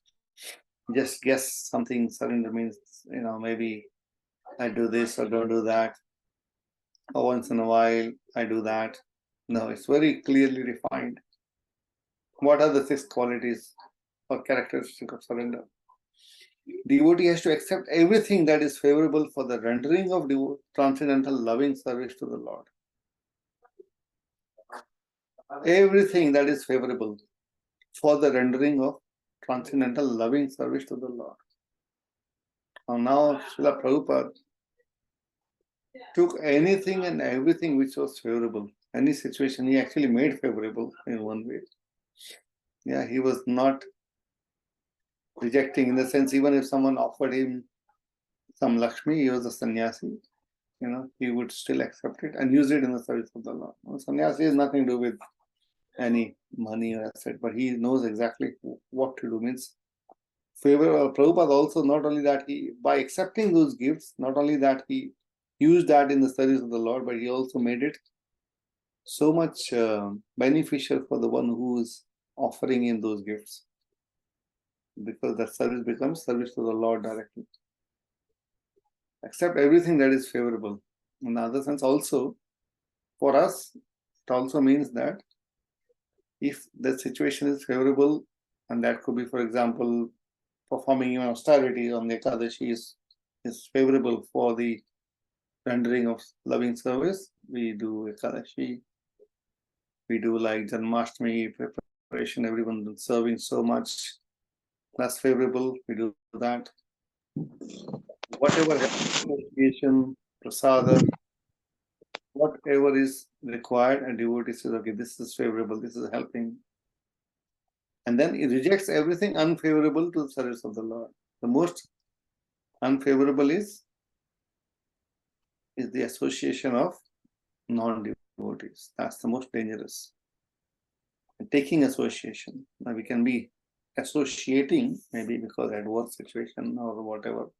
just guess something. Surrender means, maybe I do this or don't do that, or once in a while I do that. No, it's very clearly defined. What are the 6 qualities or characteristics of surrender? Devotee has to accept everything that is favorable for the rendering of transcendental loving service to the Lord. Everything that is favorable for the rendering of transcendental loving service to the Lord. Now Srila Prabhupada took anything and everything which was favorable, any situation he actually made favorable in one way. Yeah, he was not rejecting, in the sense, even if someone offered him some Lakshmi, he was a sannyasi, he would still accept it and use it in the service of the Lord. Sannyasi has nothing to do with any money or asset, but he knows exactly what to do. Means favor. Prabhupada also, not only that, he, by accepting those gifts, not only that he used that in the service of the Lord, but he also made it so much beneficial for the one who is offering in those gifts, because that service becomes service to the Lord directly. Accept everything that is favorable. In the other sense also, for us, it also means that if the situation is favorable, and that could be, for example, performing even austerity on the Ekadashi is favorable for the rendering of loving service, we do Ekadashi, we do like Janmashtami preparation, everyone serving so much, that's favorable, we do that. Whatever initiation, prasada, whatever is required, and devotee says, okay, this is favorable, this is helping. And then he rejects everything unfavorable to the service of the Lord. The most unfavorable is is the association of non-devotees. That's the most dangerous. Taking association. Now we can be associating, maybe because adverse situation or whatever.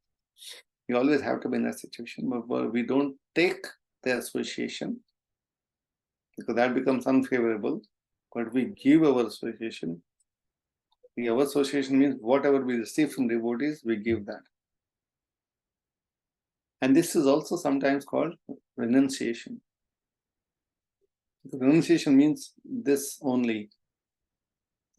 We always have to be in that situation, but we don't take the association because that becomes unfavorable. But we give our association. Our association means whatever we receive from devotees, we give that. And this is also sometimes called renunciation. Renunciation means this only,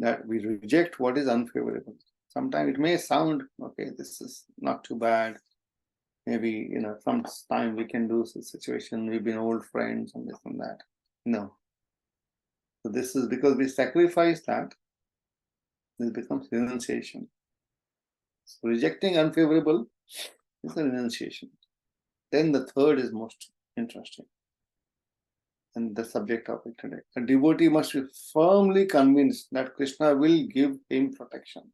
that we reject what is unfavorable. Sometimes it may sound, okay, this is not too bad. Maybe, some time we can do this situation. We've been old friends and this and that. No. So this is because we sacrifice that, this becomes renunciation. So rejecting unfavorable is a renunciation. Then the third is most interesting, and the subject of it today. A devotee must be firmly convinced that Krishna will give him protection.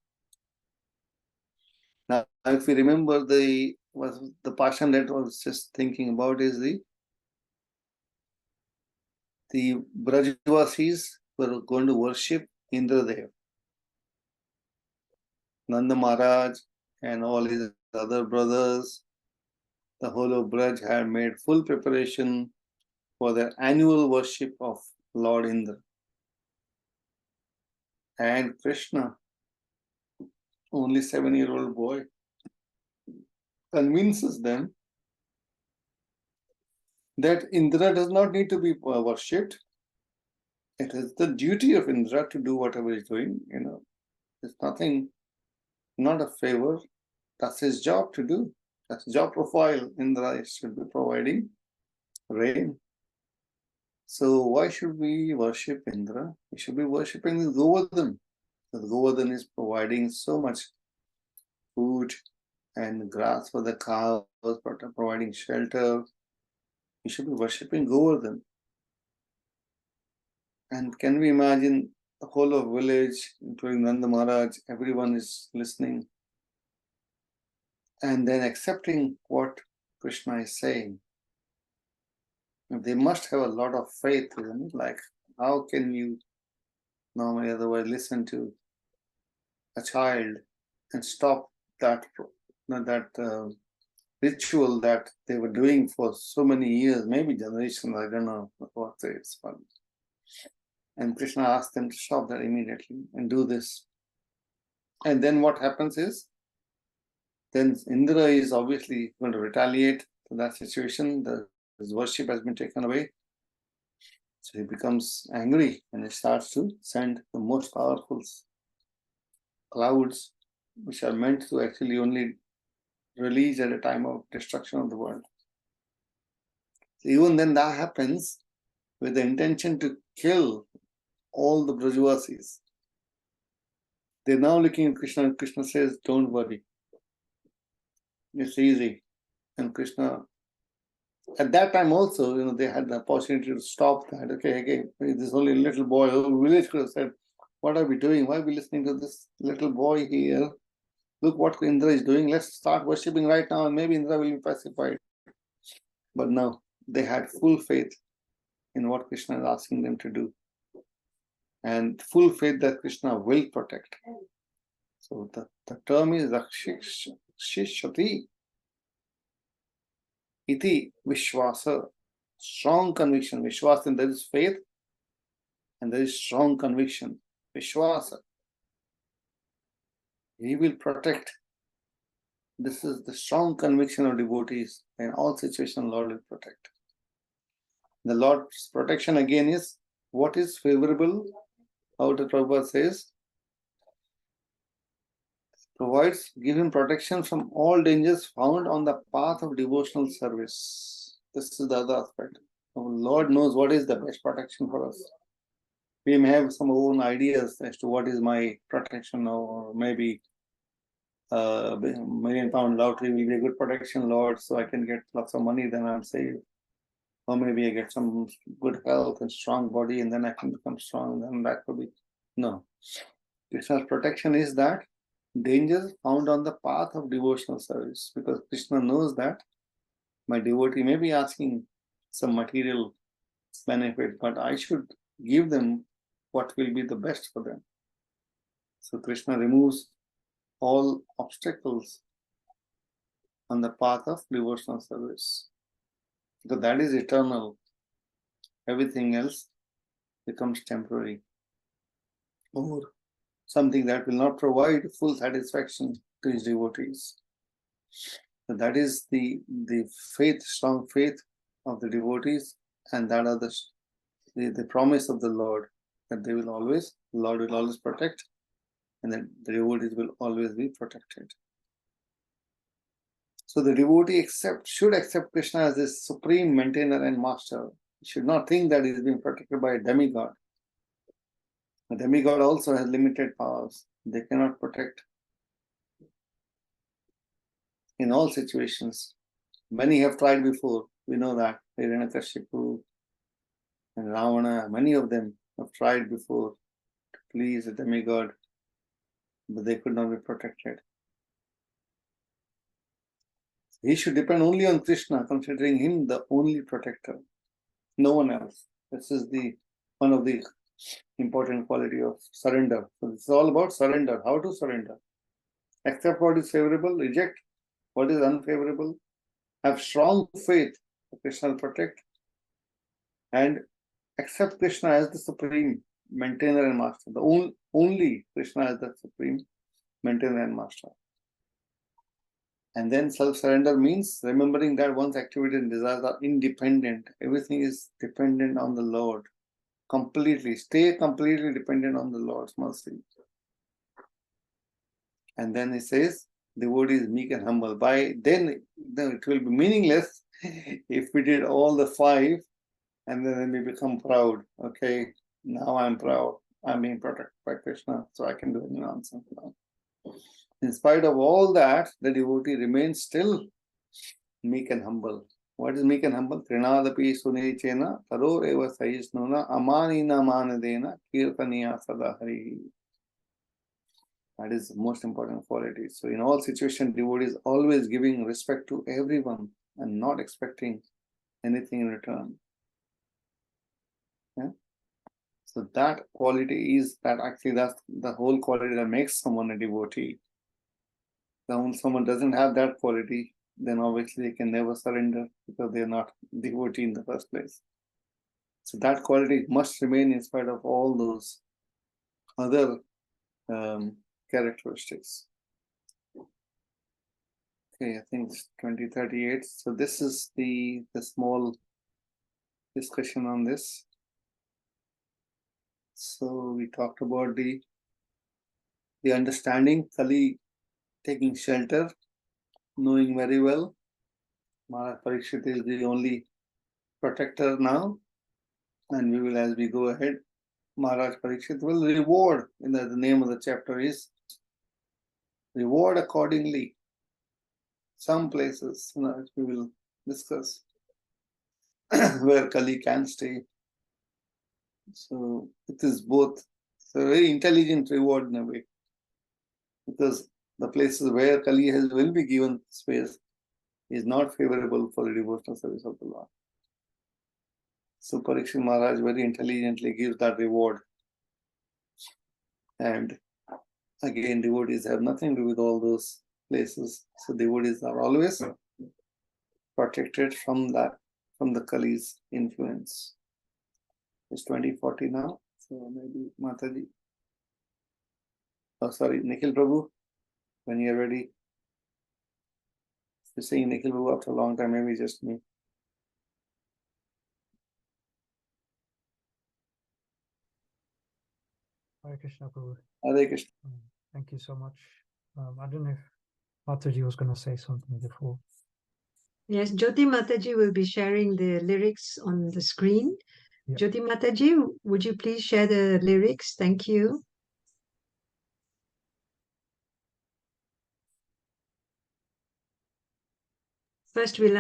Now, if we remember the passion that I was just thinking about is the Brajvasis were going to worship Indradev. Nanda Maharaj and all his other brothers, the whole of Braj had made full preparation for their annual worship of Lord Indra. And Krishna, only 7-year-old boy, convinces them that Indra does not need to be worshipped. It is the duty of Indra to do whatever he's doing. It's nothing, not a favor. That's his job to do. That's his job profile. Indra should be providing rain. So why should we worship Indra? We should be worshipping Govardhan. Because Govardhan is providing so much food and grass for the cows, providing shelter. We should be worshipping Govardhan. And can we imagine the whole of village, including Nanda Maharaj, everyone is listening and then accepting what Krishna is saying. They must have a lot of faith, isn't it? Like, how can you normally otherwise listen to a child and stop that ritual that they were doing for so many years, maybe generations, I don't know what it's called. And Krishna asked them to stop that immediately and do this. And then what happens is, then Indra is obviously going to retaliate to that situation. His worship has been taken away. So he becomes angry and he starts to send the most powerful clouds, which are meant to actually only release at a time of destruction of the world. So even then that happens with the intention to kill all the Brajvasis. They're now looking at Krishna, and Krishna says, don't worry. It's easy. And Krishna, at that time also, they had the opportunity to stop that. Okay, this only little boy, whole village could have said, what are we doing? Why are we listening to this little boy here? Look what Indra is doing. Let's start worshipping right now and maybe Indra will be pacified. But no, they had full faith in what Krishna is asking them to do. And full faith that Krishna will protect. So the term is Rakshishati iti Vishwasa. Strong conviction. Vishwasa, there is faith and there is strong conviction. Vishwasa. He will protect. This is the strong conviction of devotees. In all situations, Lord will protect. The Lord's protection again is what is favorable. How the Prabhupada says, provides, give him protection from all dangers found on the path of devotional service. This is the other aspect. The Lord knows what is the best protection for us. We may have some own ideas as to what is my protection, or maybe £1 million lottery will be a good protection, Lord, so I can get lots of money, then I'm saved. Or maybe I get some good health and strong body, and then I can become strong, then that could be. No. Krishna's protection is that dangers found on the path of devotional service, because Krishna knows that My devotee may be asking some material benefit, but I should give them what will be the best for them. So Krishna removes all obstacles on the path of devotional service. Because that is eternal. Everything else becomes temporary, or something that will not provide full satisfaction to his devotees. So that is the faith, strong faith of the devotees, and that are the promise of the Lord, that the Lord will always protect, and that the devotees will always be protected. So the devotee should accept Krishna as his supreme maintainer and master. He should not think that he is being protected by a demigod. A demigod also has limited powers. They cannot protect in all situations. Many have tried before. We know that. Hiranyakashipu and Ravana, many of them have tried before to please a demigod, but they could not be protected. He should depend only on Krishna, considering him the only protector, no one else. This is one of the important quality of surrender. So it's all about surrender. How to surrender? Accept what is favorable, reject what is unfavorable, have strong faith that Krishna will protect, and accept Krishna as the supreme maintainer and master. The only Krishna as the supreme maintainer and master. And then self-surrender means remembering that one's activity and desires are independent. Everything is dependent on the Lord. Completely. Stay completely dependent on the Lord's mercy. And then he says, devotee is meek and humble. Then it will be meaningless if we did all the 5 and then we become proud. Okay, now I'm proud. I'm being protected by Krishna, so I can do any nonsense now. In spite of all that, the devotee remains still meek and humble. What is meek and humble? Trinadapi sunechena taro eva sahisnuna amanina manadena kirtaniya sadahari. That is the most important quality. So in all situations, devotee is always giving respect to everyone and not expecting anything in return. Yeah? So that quality is that actually that's the whole quality that makes someone a devotee. When someone doesn't have that quality, then obviously they can never surrender because they are not devotee in the first place. So that quality must remain in spite of all those other characteristics. Okay, I think it's 2038. So this is the small discussion on this. So we talked about the understanding, Kali taking shelter, knowing very well Maharaj Parikshit is the only protector now, and we will, as we go ahead, Maharaj Parikshit will reward. In the name of the chapter is reward accordingly. Some places we will discuss where Kali can stay. So it is both. It's a very intelligent reward in a way, because the places where Kali will be given space is not favorable for the devotional service of the Lord. So Parikshit Maharaj very intelligently gives that reward. And again, devotees have nothing to do with all those places. So devotees are always protected from the Kali's influence. It's 2040 now. So maybe Mataji. Oh, sorry, Nikhil Prabhu, when you're ready. You're saying Nikhil Prabhu after a long time, maybe just me. Hare Krishna, Prabhu. Hare Krishna. Thank you so much. I don't know if Mataji was going to say something before. Yes, Jyoti Mataji will be sharing the lyrics on the screen. Yeah. Jyoti Mataji, would you please share the lyrics? Thank you. First, we'll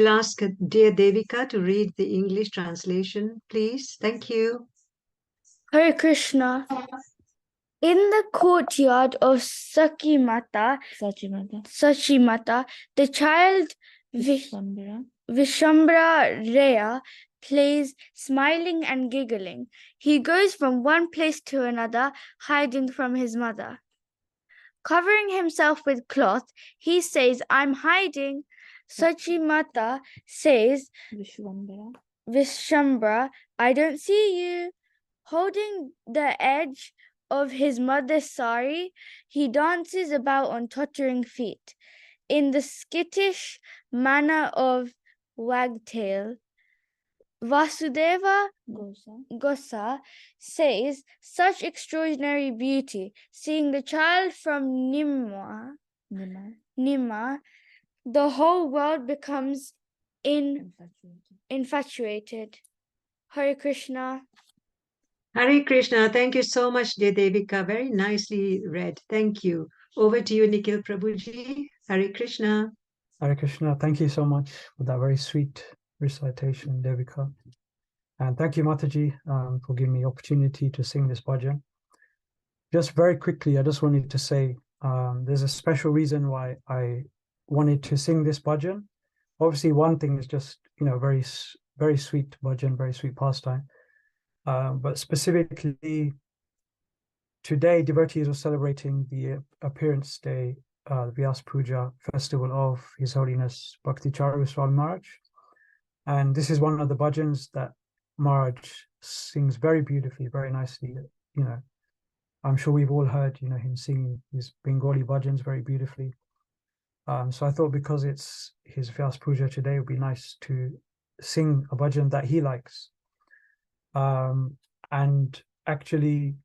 ask dear Devika to read the English translation, please. Thank you. Hare Krishna. In the courtyard of Sachimata, the child Vishambara Raya plays, smiling and giggling. He goes from one place to another, hiding from his mother. Covering himself with cloth, he says, "I'm hiding." Sachimata says, "Vishambara, I don't see you." Holding the edge of his mother's sari, he dances about on tottering feet. In the skittish manner of wagtail, Vasudeva Gosa says, "Such extraordinary beauty, seeing the child from Nimma, the whole world becomes infatuated." Hare Krishna. Hare Krishna. Thank you so much, dear Devika. Very nicely read. Thank you. Over to you, Nikhil Prabhuji. Hare Krishna. Hare Krishna, thank you so much for that very sweet recitation, Devika. And thank you, Mataji, for giving me the opportunity to sing this bhajan. Just very quickly, I just wanted to say there's a special reason why I wanted to sing this bhajan. Obviously, one thing is just, very, very sweet bhajan, very sweet pastime. But specifically, today, devotees are celebrating the appearance day, Vyas Puja festival of His Holiness Bhakti Charu Swami Maharaj. And this is one of the bhajans that Maharaj sings very beautifully, very nicely. I'm sure we've all heard, him singing his Bengali bhajans very beautifully. So I thought because it's his Vyas Puja today, it would be nice to sing a bhajan that he likes. And actually,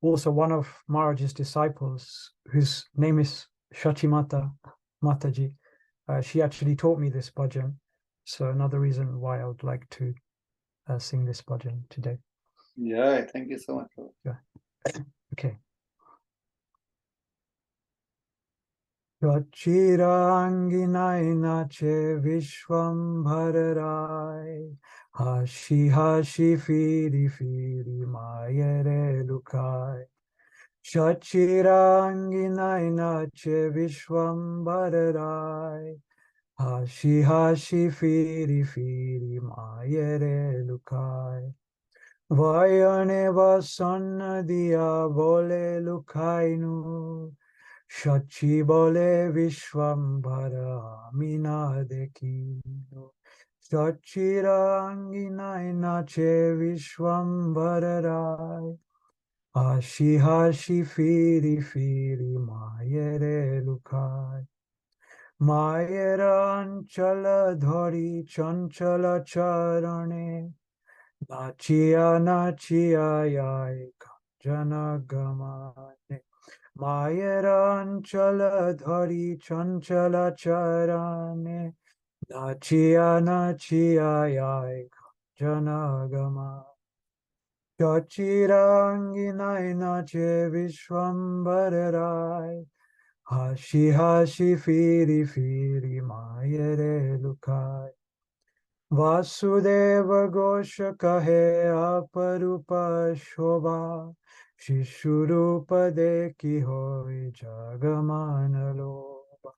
also one of Maharaj's disciples, whose name is Shachimata Mataji, she actually taught me this bhajan. So another reason why I would like to sing this bhajan today. Yeah, thank you so much. Yeah. Okay. Chachiranginai nache Vishwambharai, hashi hashi firi firi mayere lukai. Chachiranginai nache Vishwambharai, hashi hashi firi firi mayere lukai. Vayane vasanna dia bole lukainu, Shachi bole Vishwambhara mina dekino. Shachiranginai nache Vishwambhararai, hashi hashi firi firi mayere lukai. Mayera anchala dhari chanchala charane, Nachia nachia yai jana gamane. Mayeran chala dhari chanchala charane. Nachia nachia yai jana gamane. Chachiranginai nache Vishwambharai, hashi hashi firi firi mayere lukai. Vasudeva Gosha kahe aparupa shobha, Shishurupa deki hoy jagamana loba.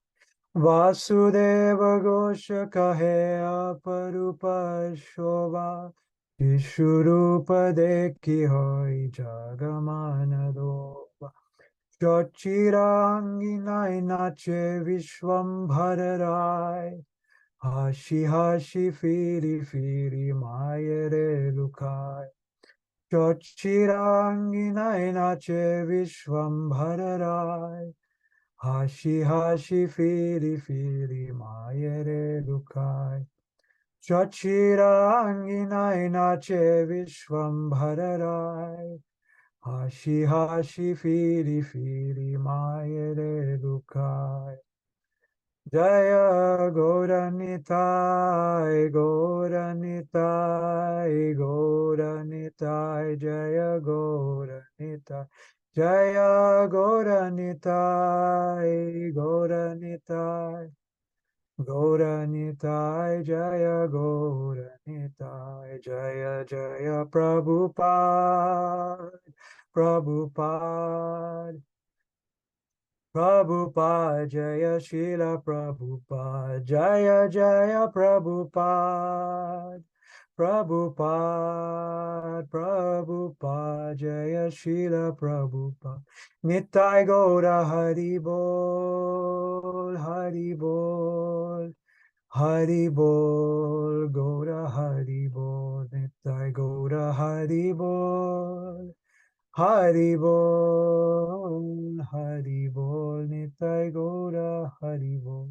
Vasudeva Gosha kahe aparupa shobha, Shishurupa deki hoy jagamana loba. Chachiranginai nache Vishwambhararai, hashi hashi firi firi mayere lukai. Chachiranginai nache Vishwambhararai, hashi hashi firi firi mayere lukai. Chachiranginai nache Vishwambhararai, hashi hashi firi firi mayere lukai. Jaya Gauranitai, Gauranitai, Gauranitai, Jaya Gauranitai, Jaya Gauranitai, Gauranitai, Gauranitai, Jaya Gauranitai, Jaya Jaya Prabhupada, Prabhupada. Prabhupada Jaya Srila Prabhupada Jaya Jaya Prabhupada. Prabhupada, Prabhupada, Jaya Srila Prabhupada. Nitai Gaura Hari Bol, Hari Bol, Hari Bol, Gaura Hari Bol, Nitai Gaura Hari Bol, Hari Bol, Hari Bol, Nitai Gaura Hari Bol.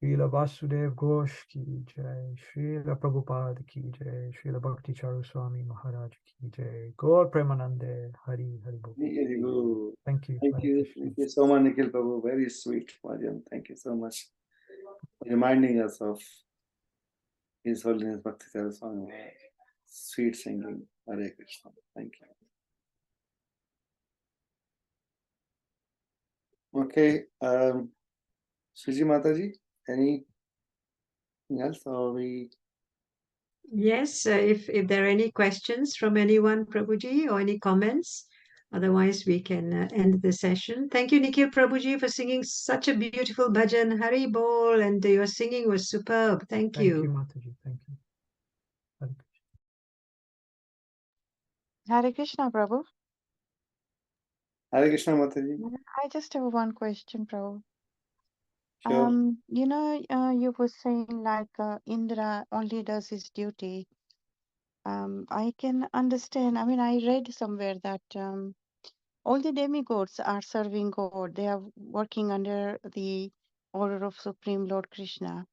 Srila Vasudev Ghosh ki jai, Srila Prabhupada ki jai, Srila Bhakti Charu Swami Maharaj ki jai, Gaur Premanande, Hari Hari Bol. Very good. Thank you. Thank Hare you. Krishna. Thank you so much, Nikhil Prabhu. Very sweet, Bhajan. Thank you so much for reminding us of His Holiness Bhakti Swami Maharaj. Sweet singing. Hare Krishna. Thank you. Okay. Suji Mataji, anything else? Or we? Yes, if there are any questions from anyone, Prabhuji, or any comments, otherwise we can end the session. Thank you, Nikhil Prabhuji, for singing such a beautiful bhajan, Hari Bol, and your singing was superb. Thank Thank you. you, Mataji. Thank you. Hare Krishna. Hare Krishna, Prabhu. Hare Krishna Mataji. I just have one question, Prabhu. Sure. You were saying like Indra only does his duty. I can understand. I mean, I read somewhere that all the demigods are serving God. They are working under the order of Supreme Lord Krishna.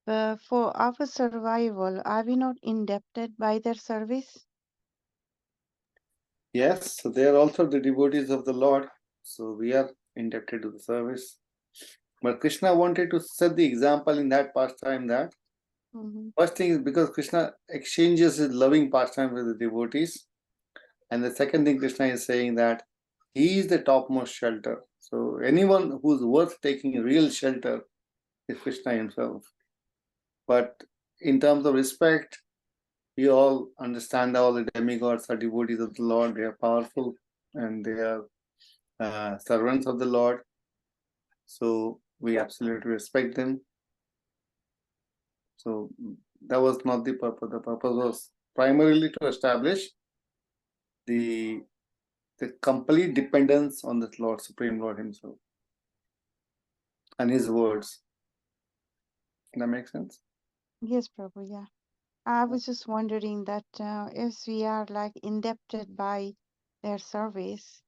For our survival, are we not indebted by their service? Yes, so they are also the devotees of the Lord. So we are indebted to the service. But Krishna wanted to set the example in that pastime that first thing is because Krishna exchanges his loving pastime with the devotees. And the second thing Krishna is saying that he is the topmost shelter. So anyone who's worth taking real shelter is Krishna himself. But in terms of respect, we all understand all the demigods are devotees of the Lord. They are powerful and they are servants of the Lord. So we absolutely respect them. So that was not the purpose. The purpose was primarily to establish the complete dependence on the Lord, Supreme Lord himself and his words. That makes sense? Yes, Prabhu, yeah. I was just wondering that if we are like indebted by their service,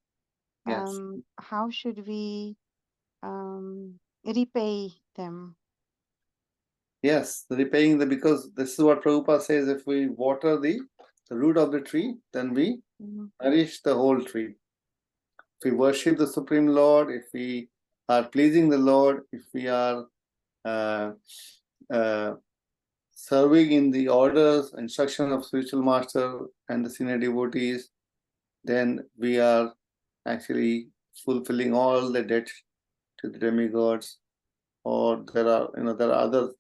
Yes. how should we repay them? Yes, repaying the, because this is what Prabhupada says, if we water the root of the tree, then we nourish the whole tree. If we worship the Supreme Lord, if we are pleasing the Lord, if we are serving in the orders, instruction of spiritual master and the senior devotees, then we are actually fulfilling all the debt to the demigods. Or there are other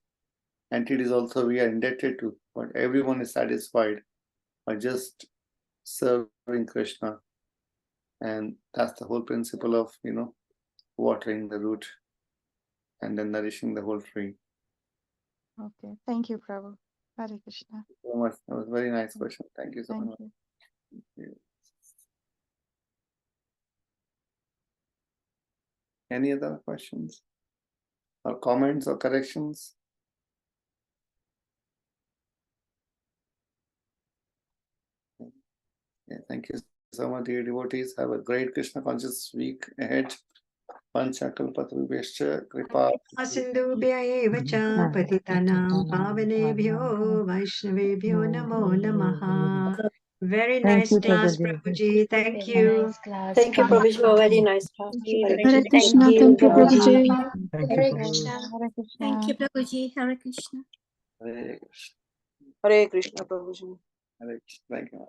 entities also we are indebted to, but everyone is satisfied by just serving Krishna. And that's the whole principle of watering the root and then nourishing the whole tree. Okay, thank you, Prabhu. Hare Krishna. Thank you so much. That was a very nice question. Thank you so Thank much. you. Thank you. Any other questions or comments or corrections? Yeah, thank you so much, dear devotees. Have a great Krishna conscious week ahead. Panchakalpatarubhyascha kripa. Sindhubhya eva cha patitanam pavanebhyo Vaishnavebhyo namo namaha. Very nice class, Prabhuji. Thank you. Thank you, Prabhuji, for a very nice class. Hare Thank Krishna. you. Thank you, Prabhuji. Thank you, Hare Prabhu. Krishna. Hare Krishna. Thank you, Prabhuji. Hare Krishna. Hare Krishna. Hare Krishna, Prabhuji. Hare Krishna. Thank you.